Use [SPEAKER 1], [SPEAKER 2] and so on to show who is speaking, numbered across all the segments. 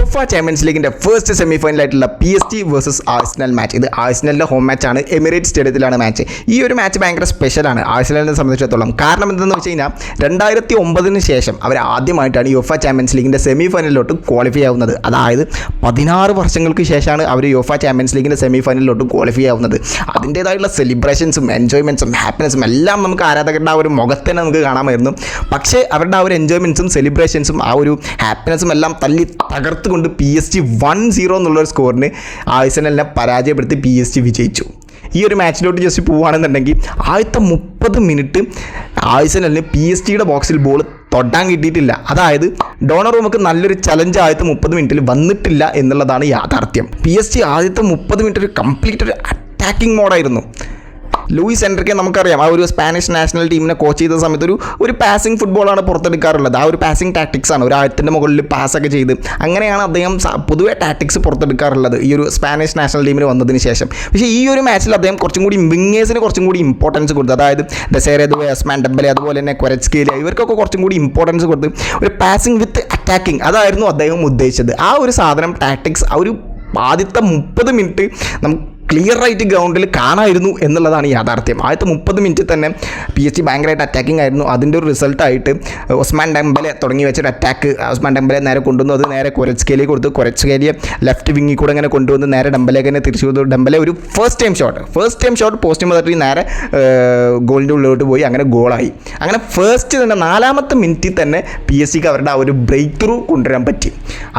[SPEAKER 1] യുഎഫ Champions ലീഗിൻ്റെ first semi ഫൈനലായിട്ടുള്ള PSG versus Arsenal match. ഇത് ആഴ്സണലിൻ്റെ ഹോം മാച്ചാണ്, എമിറേറ്റ്സ് സ്റ്റേഡിയത്തിലാണ് മാച്ച്. ഈ ഒരു മാച്ച് ഭയങ്കര സ്പെഷ്യലാണ് ആഴ്സണലിനെ സംബന്ധിച്ചിടത്തോളം. കാരണം എന്തെന്ന് വെച്ച് കഴിഞ്ഞാൽ 2009 ശേഷം അവർ ആദ്യമായിട്ടാണ് യുഎഫ ചാമ്പ്യൻസ് ലീഗിൻ്റെ സെമി ഫൈനലിലോട്ട് ക്വാളിഫൈ ആവുന്നത്. അതായത് 16 വർഷങ്ങൾക്ക് ശേഷമാണ് അവർ യുഎഫ ചാമ്പ്യൻസ് ലീഗിൻ്റെ സെമി ഫൈനലിലോട്ട് ക്വാളിഫൈ ആവുന്നത്. അതിൻ്റേതായിട്ടുള്ള സെലിബ്രേഷൻസും എൻജോയ്മെൻറ്റ്സും ഹാപ്പിനെസ്സും എല്ലാം നമുക്ക് ആരാധകരുടെ ആ ഒരു മുഖത്ത് തന്നെ നമുക്ക് കാണാമായിരുന്നു. പക്ഷേ അവരുടെ ആ ഒരു എൻജോയ്മെൻറ്റ്സും സെലിബ്രേഷൻസും ആ ഒരു ഹാപ്പിനെസ്സും എല്ലാം തല്ലി തകർത്തുകൊണ്ട് PSG 1-0 എന്നുള്ളൊരു സ്കോറിന് ആഴ്സണലിനെ പരാജയപ്പെടുത്തി PSG വിജയിച്ചു. ഈ ഒരു മാച്ചിലോട്ട് ജസ്റ്റ് പോവുകയാണെന്നുണ്ടെങ്കിൽ ആദ്യത്തെ 30 മിനിറ്റ് ആഴ്സണലിന് PSG ബോക്സിൽ ബോൾ തൊടാൻ കിട്ടിയിട്ടില്ല. അതായത് ഡോണറൂമക്ക് നല്ലൊരു ചലഞ്ച് ആദ്യത്തെ 30 മിനിറ്റിൽ വന്നിട്ടില്ല എന്നുള്ളതാണ് യാഥാർത്ഥ്യം. PSG ആദ്യത്തെ 30 മിനിറ്റ് ഒരു കംപ്ലീറ്റ് ഒരു അറ്റാക്കിംഗ് മോഡായിരുന്നു. ലൂയിസ് എൻറിക്കെ നമുക്കറിയാം, ആ ഒരു സ്പാനിഷ് നാഷണൽ ടീമിനെ കോച്ച് ചെയ്ത സമയത്ത് ഒരു പാസിംഗ് ഫുട്ബോളാണ് പുറത്തെടുക്കാറുള്ളത്. ആ ഒരു പാസിംഗ് ടാക്ടിക്സാണ്, ഒരു ആഴത്തിൻ്റെ മുകളിൽ പാസ്സൊക്കെ ചെയ്ത് അങ്ങനെയാണ് അദ്ദേഹം പൊതുവെ ടാക്ടിക്സ് പുറത്തെടുക്കാറുള്ളത് ഈ ഒരു സ്പാനിഷ് നാഷണൽ ടീമിന് വന്നതിന് ശേഷം. പക്ഷേ ഈ ഒരു മാച്ചിൽ അദ്ദേഹം കുറച്ചും കൂടി വിങ്ങേഴ്സിന് കുറച്ചും കൂടി ഇമ്പോർട്ടൻസ് കൊടുത്തു. അതായത് ഡെസേരെ ദുവേ, ഉസ്മാൻ ഡെംബലെ, അതുപോലെ തന്നെ ക്വരറ്റ്സ്കേലിയ, ഇവർക്കൊക്കെ കുറച്ചും കൂടി ഇമ്പോർട്ടൻസ് കൊടുത്ത് ഒരു പാസിംഗ് വിത്ത് അറ്റാക്കിംഗ് അതായിരുന്നു അദ്ദേഹം ഉദ്ദേശിച്ചത്. ആ ഒരു സാധനം ടാക്ടിക്സ് ആ ഒരു ആദ്യത്തെ 30 മിനിറ്റ് നമുക്ക് ക്ലിയർ ആയിട്ട് ഗ്രൗണ്ടിൽ കാണാമായിരുന്നു എന്നുള്ളതാണ് യാഥാർത്ഥ്യം. ആദ്യത്തെ 30 മിനിറ്റ് തന്നെ PSG ഭയങ്കരമായിട്ട് അറ്റാക്കിംഗ് ആയിരുന്നു. അതിൻ്റെ ഒരു റിസൾട്ടായിട്ട് ഉസ്മാൻ ഡെംബലെ തുടങ്ങി വെച്ചൊരു അറ്റാക്ക്, ഉസ്മാൻ ഡെംബലെ നേരെ കൊണ്ടുവന്നു, അത് നേരെ ക്വരറ്റ്സ്കേലിയെ കൊടുത്തു. ക്വരറ്റ്സ്കേലിയെ ലെഫ്റ്റ് വിങ്ങിൽ കൂടെ ഇങ്ങനെ കൊണ്ടുവന്ന് നേരെ ഡെംബലേക്ക് തന്നെ തിരിച്ചു കൊടുത്തു. ഡെംബലെ ഒരു ഫസ്റ്റ് ടൈം ഷോട്ട് പോസ്റ്റ് മുതൽ നേരെ ഗോളിൻ്റെ ഉള്ളിലോട്ട് പോയി, അങ്ങനെ ഗോളായി. അങ്ങനെ ഫസ്റ്റ് തന്നെ 4ാമത്തെ മിനിറ്റിൽ തന്നെ PSG അവരുടെ ആ ഒരു ബ്രേക്ക് ത്രൂ കൊണ്ടുവരാൻ പറ്റി.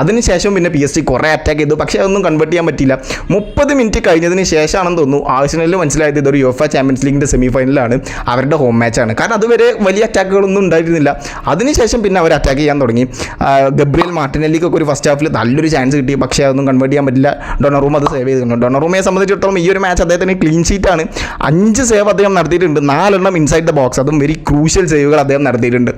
[SPEAKER 1] അതിനുശേഷം പിന്നെ PSG കുറേ അറ്റാക്ക് ചെയ്തു, പക്ഷേ അതൊന്നും കൺവേർട്ട് ചെയ്യാൻ പറ്റിയില്ല. 30 മിനിറ്റ് കഴിഞ്ഞതിന് ശേഷമാണെന്ന് തോന്നുന്നു ആഴ്സണലിൽ മനസ്സിലായത് ഇതൊരു യുഎഫ ചാമ്പ്യൻസ് ലീഗിൻ്റെ സെമി ഫൈനലാണ്, അവരുടെ ഹോം മാച്ചാണ്. കാരണം അതുവരെ വലിയ അറ്റാക്കുകളൊന്നും ഉണ്ടായിരുന്നില്ല. അതിനുശേഷം പിന്നെ അവർ അറ്റാക്ക് ചെയ്യാൻ തുടങ്ങി. ഗബ്രിയൽ മാർട്ടിനെല്ലിക്കൊക്കെ ഒരു ഫസ്റ്റ് ഹാഫിൽ നല്ലൊരു ചാൻസ് കിട്ടി, പക്ഷേ അതൊന്നും കൺവേർട്ട് ചെയ്യാൻ പറ്റില്ല. ഡൊണറൂമ അത് സേവ് ചെയ്തിട്ടുണ്ട്. ഡൊണറൂമയെ സംബന്ധിച്ചിടത്തോളം ഈ ഒരു മാച്ച് അദ്ദേഹത്തിന് ക്ലീൻ ഷീറ്റാണ്. 5 സേവ് അദ്ദേഹം നടത്തിയിട്ടുണ്ട്, 4 ഇൻസൈഡ് ദ ബോക്സ്, അതും വെരി ക്രൂഷ്യൽ സേവുകൾ അദ്ദേഹം നടത്തിയിട്ടുണ്ട്.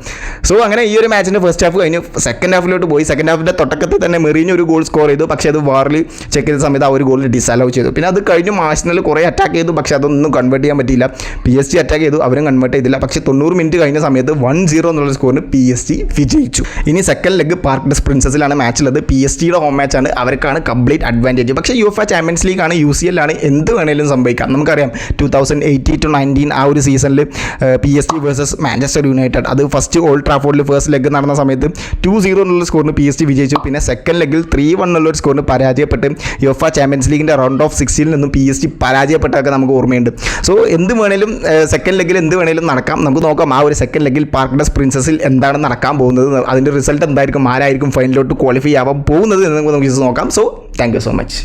[SPEAKER 1] സോ അങ്ങനെ ഈ ഒരു മാച്ചിൻ്റെ ഫസ്റ്റ് ഹാഫ് കഴിഞ്ഞ് സെക്കൻഡ് ഹാഫിലോട്ട് പോയി. സെക്കൻഡ് ഹാഫിൻ്റെ തുടക്കത്തിൽ തന്നെ മെറീനോ ഒരു ഗോൾ സ്കോർ ചെയ്തു, പക്ഷേ അത് വാറിൽ ചെക്ക് ചെയ്ത സമയത്ത് ആ ഒരു ഗോൾ ഡിസലോ ചെയ്തു. പിന്നെ അത് കഴിഞ്ഞ് ആഴ്സണൽ കുറേ അറ്റാക്ക് ചെയ്തു, പക്ഷേ അതൊന്നും കൺവേർട്ട് ചെയ്യാൻ പറ്റിയില്ല. PSG അറ്റാക്ക് ചെയ്തു, അവരും കൺവേർട്ട് ചെയ്തില്ല. പക്ഷേ 90 മിനിറ്റ് കഴിഞ്ഞ സമയത്ത് 1-0 എന്നുള്ള സ്കോറിന് PSG വിജയിച്ചു. ഇനി സെക്കൻഡ് ലെഗ് പാർക്ക് ഡെസ് പ്രിൻസസിലാണ് മാച്ചുള്ളത്. PSG ഹോം മാച്ചാണ്, അവർക്കാണ് കംപ്ലീറ്റ് അഡ്വാൻറ്റേജ്. പക്ഷേ യുഎഫ ചാമ്പ്യൻസ് ലീഗാണ്, UCL ആണ്, എന്ത് വേണേലും സംഭവിക്കാം. നമുക്കറിയാം 2018-19 ആ ഒരു സീസണിൽ PSG വേഴ്സസ് മാഞ്ചസ്റ്റർ യുണൈറ്റഡ്, അത് ഫസ്റ്റ് ഓൾഡ് ട്രാഫോർഡിൽ ഫസ്റ്റ് ലെഗ് നടന്ന സമയത്ത് 2-0 എന്നുള്ള സ്കോറിന് PSG വിജയിച്ചു. പിന്നെ സെക്കൻഡ് ലെഗിൽ 3-1 എന്നുള്ളൊരു സ്കോറിന് പരാജയപ്പെട്ട് യുഎഫ ചാമ്പ്യൻസ് ലീഗിൻ്റെ റൗണ്ട് ഓഫ് 16 നിന്നും PSG പരാജയപ്പെട്ടതൊക്കെ നമുക്ക് ഓർമ്മയുണ്ട്. സോ എന്ത് വേണേലും സെക്കൻഡ് ലെഗിൽ എന്ത് വേണേലും നടക്കാം. നമുക്ക് നോക്കാം ആ ഒരു സെക്കൻഡ് ലെഗിൽ പാർക്ക് ഡെസ് പ്രിൻസസിൽ എന്താണ് നടക്കാൻ പോകുന്നത്, അതിൻ്റെ റിസൾട്ട് എന്തായിരിക്കും, ആരായിരിക്കും ഫൈനലിലോട്ട് ക്വാളിഫൈ ആവാൻ പോകുന്നത് എന്ന് നമുക്ക് നോക്കാം. So thank you so much.